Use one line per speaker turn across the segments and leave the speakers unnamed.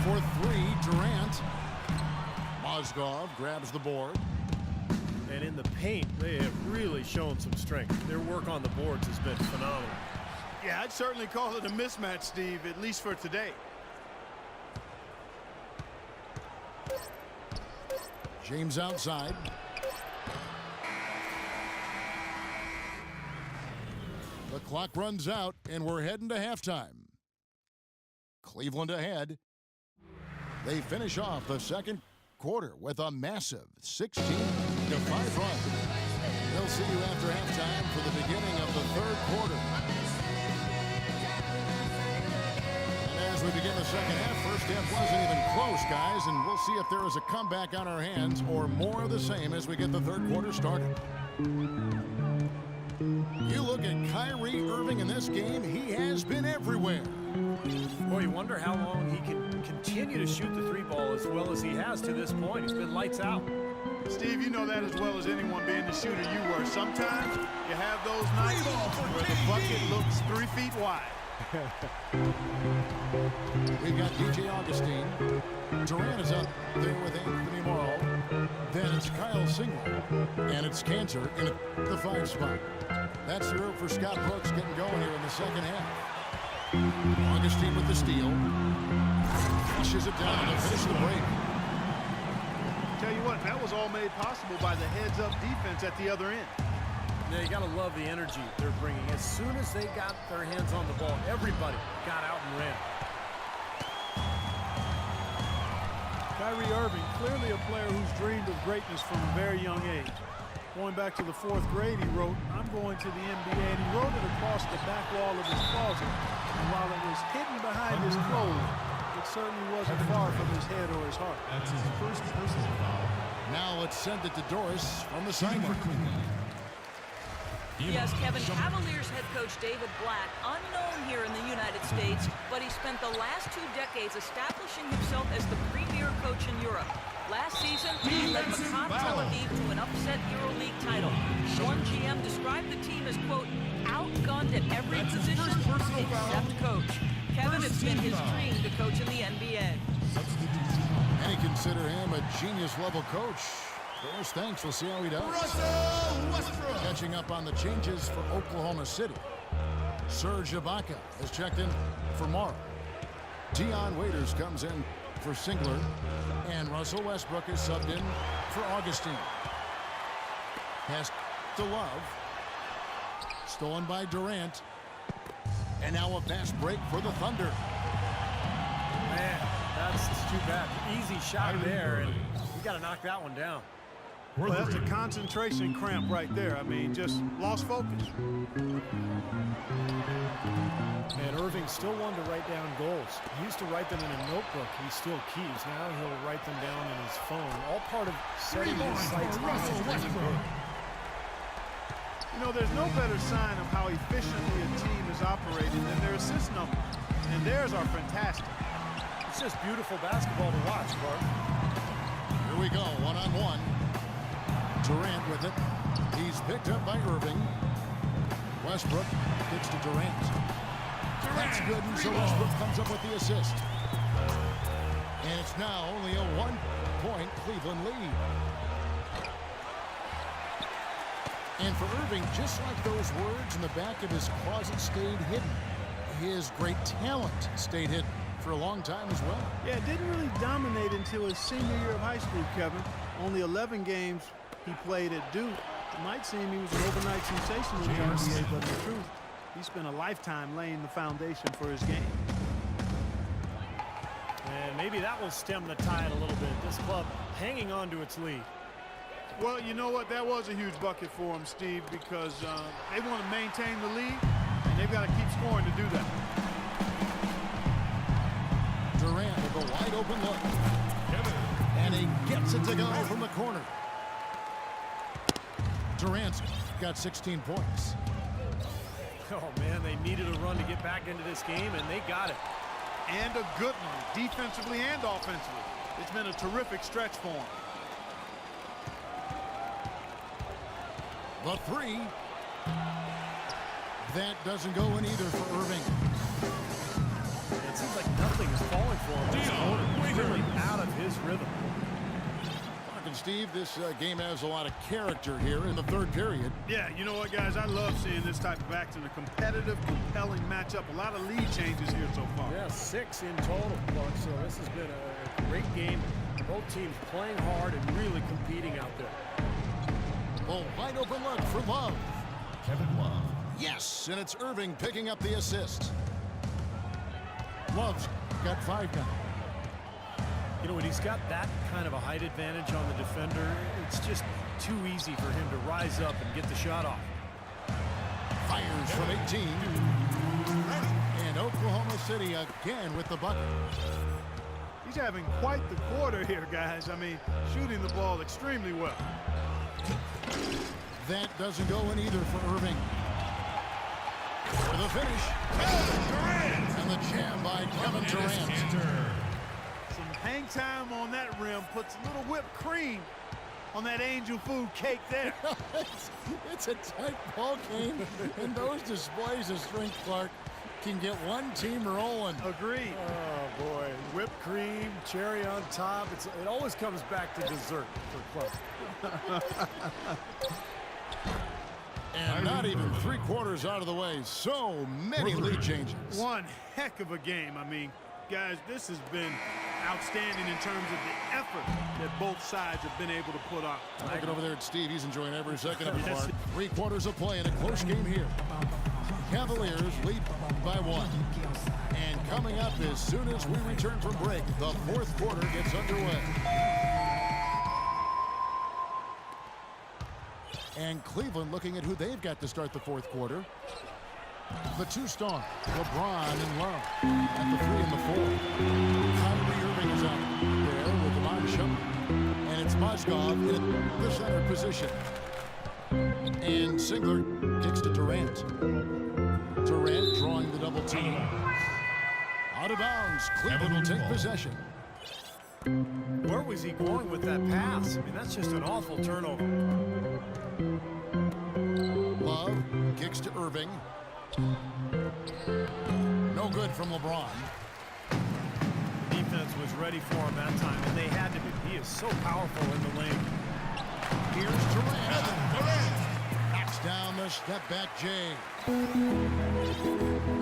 for three, Durant. Mozgov grabs the board.
And in the paint, they have really shown some strength. Their work on the boards has been phenomenal.
Yeah, I'd certainly call it a mismatch, Steve, at least for today.
James outside. The clock runs out, and we're heading to halftime. Cleveland ahead. They finish off the second quarter with a massive 16-5 run. They'll see you after halftime for the beginning of the third quarter. And as we begin the second half, first half wasn't even close, guys, and we'll see if there is a comeback on our hands or more of the same as we get the third quarter started. You look at Kyrie Irving in this game, he has been everywhere.
Boy, you wonder how long he can continue to shoot the three ball as well as he has to this point. He's been lights out.
Steve, you know that as well as anyone being the shooter you were. Sometimes you have those nights where the bucket looks 3 feet wide.
We've got DJ Augustine. Durant is up there with Anthony Morrow. Then it's Kyle Singler. And it's Cantor in the 5 spot. That's the route for Scott Brooks getting going here in the second half. Augustine with the steal. Pushes it down to finish the break.
Tell you what, that was all made possible by the heads-up defense at the other end.
Yeah, you got to love the energy they're bringing. As soon as they got their hands on the ball, everybody got out and ran.
Kyrie Irving, clearly a player who's dreamed of greatness from a very young age. Going back to the 4th grade, he wrote, "I'm going to the NBA," and he wrote it across the back wall of his closet. And while it was hidden behind his clothes, it certainly wasn't far from his head or his heart.
That's his first personal foul.
Now let's send it to Doris from the sideline.
Yes, Kevin, Cavaliers head coach David Blatt, unknown here in the United States, but he spent the last 2 decades establishing himself as the premier coach in Europe. Last season, he led Maccabi Tel Aviv to an upset EuroLeague title. One GM described the team as, quote, outgunned at every position except coach. Kevin, it's been his dream to coach in the NBA.
Many consider him a genius-level coach. Doris, thanks. We'll see how he does. Catching up on the changes for Oklahoma City. Serge Ibaka has checked in for Morrow. Dion Waiters comes in for Singler. And Russell Westbrook is subbed in for Augustine. Pass to Love. Stolen by Durant. And now a fast break for the Thunder.
Man, that's too bad. Easy shot there, and we got to knock that one down.
Well, that's a concentration cramp right there. I mean, just lost focus.
And Irving still wanted to write down goals. He used to write them in a notebook. He still keeps. Now he'll write them down in his phone. All part of setting his sights on his dream.
You know, there's no better sign of how efficiently a team is operating than their assist numbers. And theirs are fantastic.
It's just beautiful basketball to watch, Clark.
Here we go, one-on-one. Durant with it. He's picked up by Irving. Westbrook kicks to Durant. That's good, and so Westbrook comes up with the assist. And it's now only a 1-point Cleveland lead. And for Irving, just like those words in the back of his closet stayed hidden, his great talent stayed hidden for a long time as well.
Yeah, it didn't really dominate until his senior year of high school, Kevin. Only 11 games he played at Duke. It might seem he was an overnight sensation in the NBA, but the truth, he spent a lifetime laying the foundation for his game.
And maybe that will stem the tide a little bit. This club hanging on to its lead.
Well, you know what? That was a huge bucket for him, Steve, because they want to maintain the lead, and they've got to keep scoring to do that.
Durant with a wide open look. And he gets it to go from the corner. Durant's got 16 points.
Oh, man, they needed a run to get back into this game, and they got it.
And a good one, defensively and offensively. It's been a terrific stretch for him.
The three. That doesn't go in either for Irving.
It seems like nothing is falling for him this quarter.
Steve, this game has a lot of character here in the third period.
Yeah, you know what, guys? I love seeing this type of action. A competitive, compelling matchup. A lot of lead changes here so far.
Yeah, 6 in total, Clark. So this has been a great game. Both teams playing hard and really competing out there.
Well, wide open look for Love.
Kevin Love.
Yes, and it's Irving picking up the assist. Love's got 5 now.
You know, when he's got that kind of a height advantage on the defender, it's just too easy for him to rise up and get the shot off.
Fires from 18. And Oklahoma City again with the bucket.
He's having quite the quarter here, guys. I mean, shooting the ball extremely well.
That doesn't go in either for Irving. For the finish. And the jam by Kevin Durant.
Some hang time on that rim puts a little whipped cream on that angel food cake there.
It's a tight ball game, and those displays of strength, Clark, can get one team rolling.
Agreed.
Oh, boy. Whipped cream, cherry on top. It always comes back to dessert for Clark.
And not even 3/4 out of the way. So many lead changes.
One heck of a game. I mean, guys, this has been outstanding in terms of the effort that both sides have been able to put on.
Looking over there at Steve, he's enjoying every second of it,
Yes.
Clark. 3/4 of play in a close game here. Cavaliers lead by 1. And coming up as soon as we return from break, the 4th quarter gets underway. And Cleveland looking at who they've got to start the 4th quarter. The 2-star, LeBron and Love at the 3 and the 4. Kyrie Irving is out there with Iman Shumpert. And it's Mozgov in the center position. And Singler kicks to Durant. Durant drawing the double team. Out of bounds. Cleveland will take possession.
Where was he going with that pass? I mean, that's just an awful turnover.
Love kicks to Irving. No good from LeBron.
Defense was ready for him that time, and they had to be. He is so powerful in the lane.
Here's Durant. Knocks down the step-back J.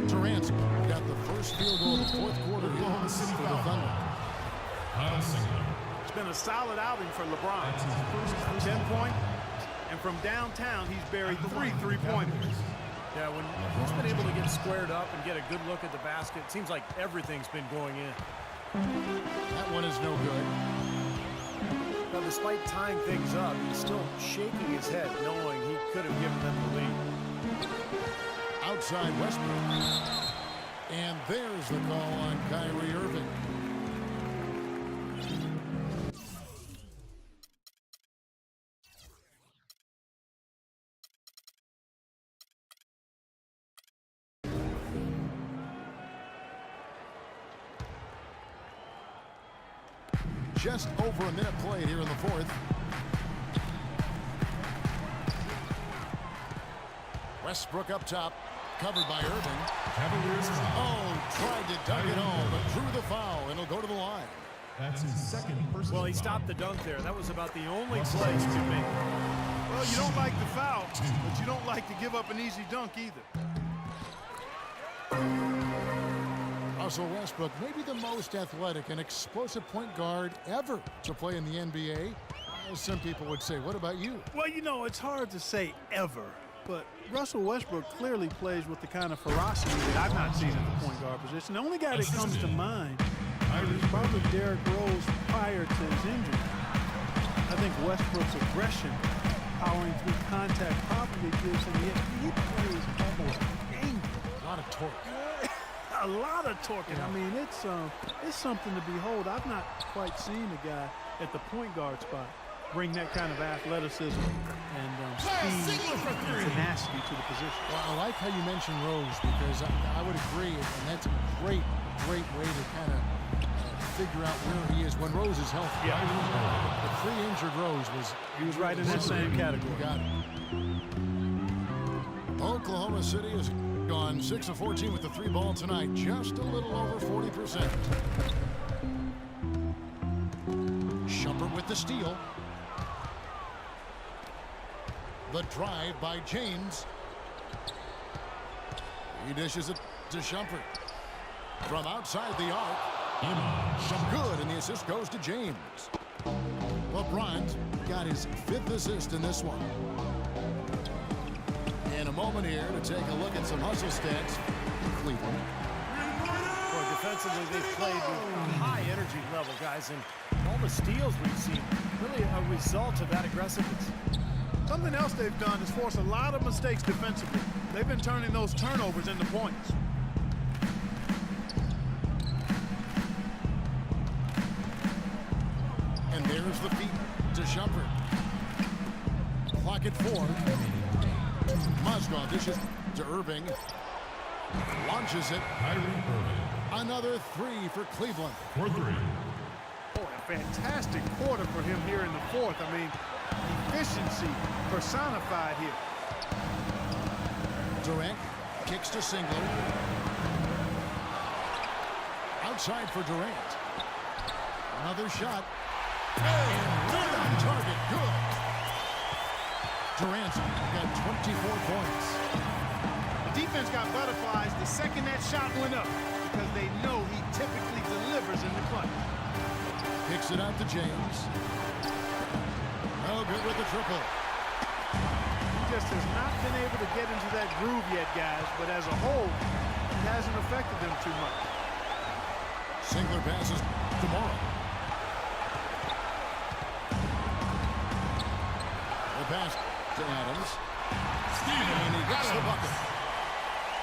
Durant's got the first field goal of the 4th quarter here for the Thunder.
It's been a solid outing for LeBron. 10-point, and from downtown, he's buried 3 3-pointers.
Yeah, when he's been able to get squared up and get a good look at the basket, it seems like everything's been going in.
That one is no good.
Now, despite tying things up, he's still shaking his head, knowing he could have given them the lead.
Outside Westbrook. And there's the call on Kyrie Irving. Just over a minute played here in the 4th. Westbrook up top, covered by Irving. Oh, tried to dunk it home, but drew the foul, and he'll go to the line.
That's his second personal
Well, he stopped the dunk there. That was about the only play he could make.
Well, you don't like the foul, but you don't like to give up an easy dunk either.
Russell Westbrook, maybe the most athletic and explosive point guard ever to play in the NBA. As some people would say, what about you?
Well, you know, it's hard to say ever, but Russell Westbrook clearly plays with the kind of ferocity that I've not seen at the point guard position. The only guy that comes to mind is probably Derrick Rose prior to his injury. I think Westbrook's aggression, powering through contact, probably gives him he plays almost angry.
A lot of torque.
A lot of torque. I mean, it's something to behold. I've not quite seen a guy at the point guard spot bring that kind of athleticism and speed and tenacity to the position.
Well, I like how you mentioned Rose, because I would agree, and that's a great way to kind of figure out where he is when Rose is healthy.
Yeah.
The pre-injured Rose
He was right in that same category.
You got it. Oklahoma City is gone 6 of 14 with the 3 ball tonight, just a little over 40%. Shumpert with the steal. The drive by James. He dishes it to Shumpert. From outside the arc. Good, and the assist goes to James. LeBron's got his 5th assist in this one. In a moment here to take a look at some hustle stats in Cleveland.
Well, defensively, they've played with a high energy level, guys, and all the steals we've seen, really a result of that aggressiveness.
Something else they've done is force a lot of mistakes defensively. They've been turning those turnovers into points.
And there's the feed to Shumpert. Clock at 4. Mozgov dishes to Irving. Launches it. Another 3 for Cleveland.
For 3.
Oh, a fantastic quarter for him here in the 4th. I mean, efficiency personified here.
Durant kicks to Singler. Outside for Durant. Another shot. And right on target. Good. Durant's got 24 points.
The defense got butterflies the second that shot went up because they know he typically delivers in the clutch.
Kicks it out to James. No good with the triple.
He just has not been able to get into that groove yet, guys, but as a whole, it hasn't affected them too much.
Singler passes tomorrow. The pass to Adams. And he gets the bucket.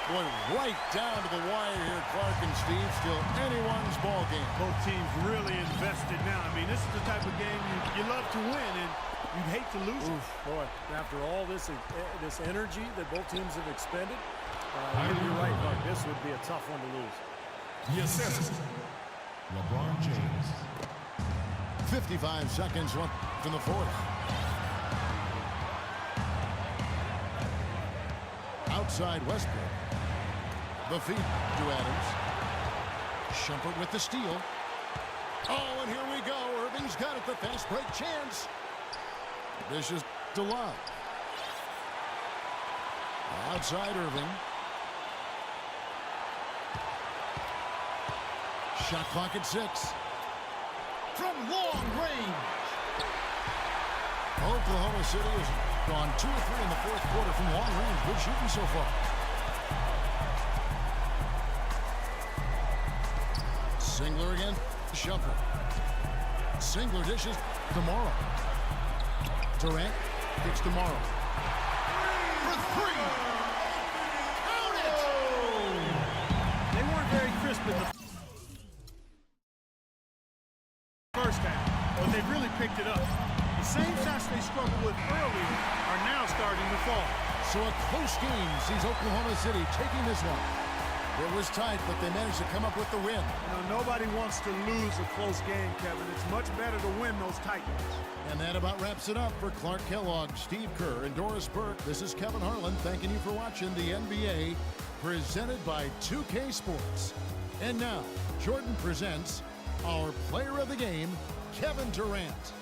Boy, right down to the wire here, Clark and Steve. Still anyone's ball game.
Both teams really invested now. I mean, this is the type of game you love to win, and you'd hate to lose it.
Boy, after all this energy that both teams have expended, you're right, Mark. This would be a tough one to lose.
The assist. LeBron James.
55 seconds left in the 4th. Outside Westbrook. The feed to Adams. Shumpert with the steal. Oh, and here we go. Irving's got it. The fast break chance. This is to Love. Outside Irving. Shot clock at 6. From long range. Oklahoma City has gone 2 or 3 in the 4th quarter from long range. Good shooting so far. Singler again. Shumpert. Singler dishes tomorrow. Durant kicks tomorrow. For 3. Count it!
They weren't very crisp in the first half, but they've really picked it up. The same shots they struggled with earlier are now starting to fall.
So a close game sees Oklahoma City taking this one. It was tight, but they managed to come up with the win.
You know, nobody wants to lose a close game, Kevin. It's much better to win those tight ones.
And that about wraps it up for Clark Kellogg, Steve Kerr, and Doris Burke. This is Kevin Harlan thanking you for watching the NBA, presented by 2K Sports. And now, Jordan presents our player of the game, Kevin Durant.